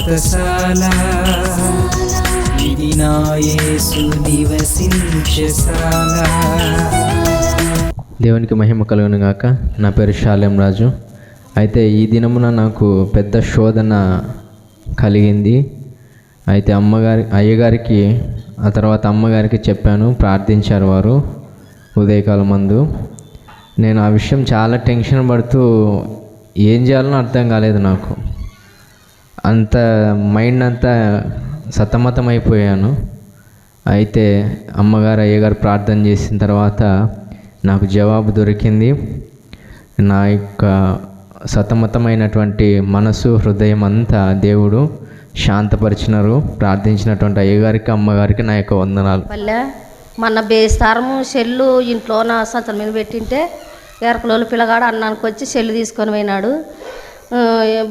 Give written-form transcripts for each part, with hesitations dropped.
వ్రతశాల ఇది నా యేసు నివసించశాల. దేవునికి మహిమ కలుగును గాక. నా పేరు షాలేం రాజు. అయితే ఈ దినమున నాకు పెద్ద శోధన కలిగింది. అయితే అయ్యగారికి ఆ తర్వాత అమ్మగారికి చెప్పాను, ప్రార్థించారు వారు ఉదయకాలం మందు. నేను ఆ విషయం చాలా టెన్షన్ పడుతూ ఏం చేయాలనో అర్థం కాలేదు నాకు. అంత మైండ్ అంతా సతమతం అయిపోయాను. అయితే అమ్మగారు అయ్యగారు ప్రార్థన చేసిన తర్వాత నాకు జవాబు దొరికింది. నా యొక్క సతమతమైనటువంటి మనసు హృదయం అంతా దేవుడు శాంతపరిచినారు. ప్రార్థించినటువంటి అయ్యగారికి అమ్మగారికి నా యొక్క వందనాలు. మన బేస్తారము సెల్లు ఇంట్లో నా సంచల మీద పెట్టింటే ఎరకలోళ్ళు పిల్లగాడు అన్నానికి వచ్చి సెల్లు తీసుకొని పోయినాడు.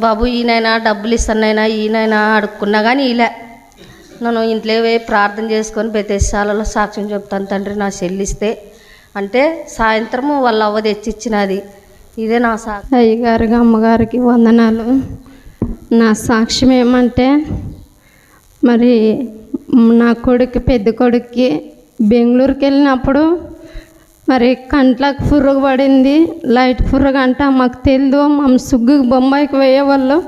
బాబు ఈయనైనా డబ్బులు ఇస్తానైనా ఈయనైనా అడుక్కున్నా కానీ ఇలా నన్ను ఇంట్లో ప్రార్థన చేసుకొని బెతెసాలలో సాక్ష్యం చెప్తాను తండ్రి నా సెల్లు ఇస్తే అంటే సాయంత్రము వాళ్ళ అవ్వ తెచ్చిచ్చినది. ఇదే నా సాక్ష్యం. అయ్యగారికి అమ్మగారికి వందనాలు. నా సాక్ష్యం ఏమంటే, మరి నా కొడుకు పెద్ద కొడుక్కి బెంగళూరుకి వెళ్ళినప్పుడు మరి కంట్లకు పురుగు పడింది. లైట్ పురుగు అంట మాకు తెలియదు. మా సుగ్గుకి బొంబాయికి పోయేవాళ్ళు.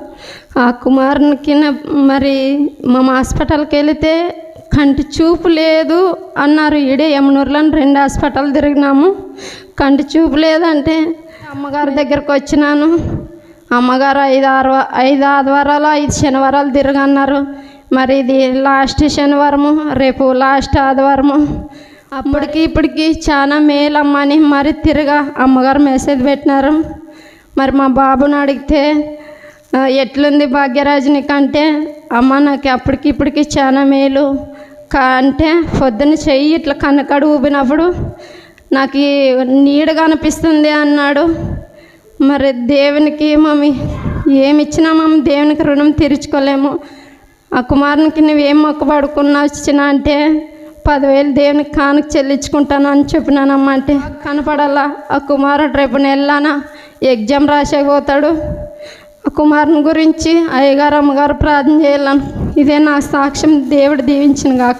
ఆ కుమారునికి మరి మా హాస్పిటల్కి వెళితే కంటి చూపు లేదు అన్నారు. ఈడే యమునూరులో 2 హాస్పిటల్ తిరిగినాము. కంటి చూపు లేదంటే అమ్మగారి దగ్గరకు వచ్చినాను. అమ్మగారు 5 ఆదివారాలు 5 శనివారాలు తిరగన్నారు. మరి ఇది లాస్ట్ శనివారము, రేపు లాస్ట్ ఆదివారము. అప్పటికి ఇప్పటికి చాలా మేలమ్మని మరి తిరగా అమ్మగారు మెసేజ్ పెట్టినారు. మరి మా బాబుని అడిగితే ఎట్లుంది భాగ్యరాజుని కంటే, అమ్మ నాకు అప్పటికి ఇప్పటికి చాలా మేలు అంటే పొద్దున్న చెయ్యి ఇట్లా కన్నకడు ఊపినప్పుడు నాకు నీడగా అనిపిస్తుంది అన్నాడు. మరి దేవునికి మమ్మీ ఏమి ఇచ్చినా మమ్మీ దేవునికి రుణం తీర్చుకోలేము. ఆ కుమారునికి నువ్వేం మొక్కబడుకున్నా వచ్చినా అంటే 10,000 దేవునికి కానుక చెల్లించుకుంటాను అని చెప్పినానమ్మ. అంటే కనపడాలా ఆ కుమారుడు రేపు నెలన ఎగ్జామ్ రాసేపోతాడు. ఆ కుమారుని గురించి అయ్యగారు అమ్మగారు ప్రార్థన చేయాలను. ఇదే నా సాక్ష్యం. దేవుడు దీవించిన గాక.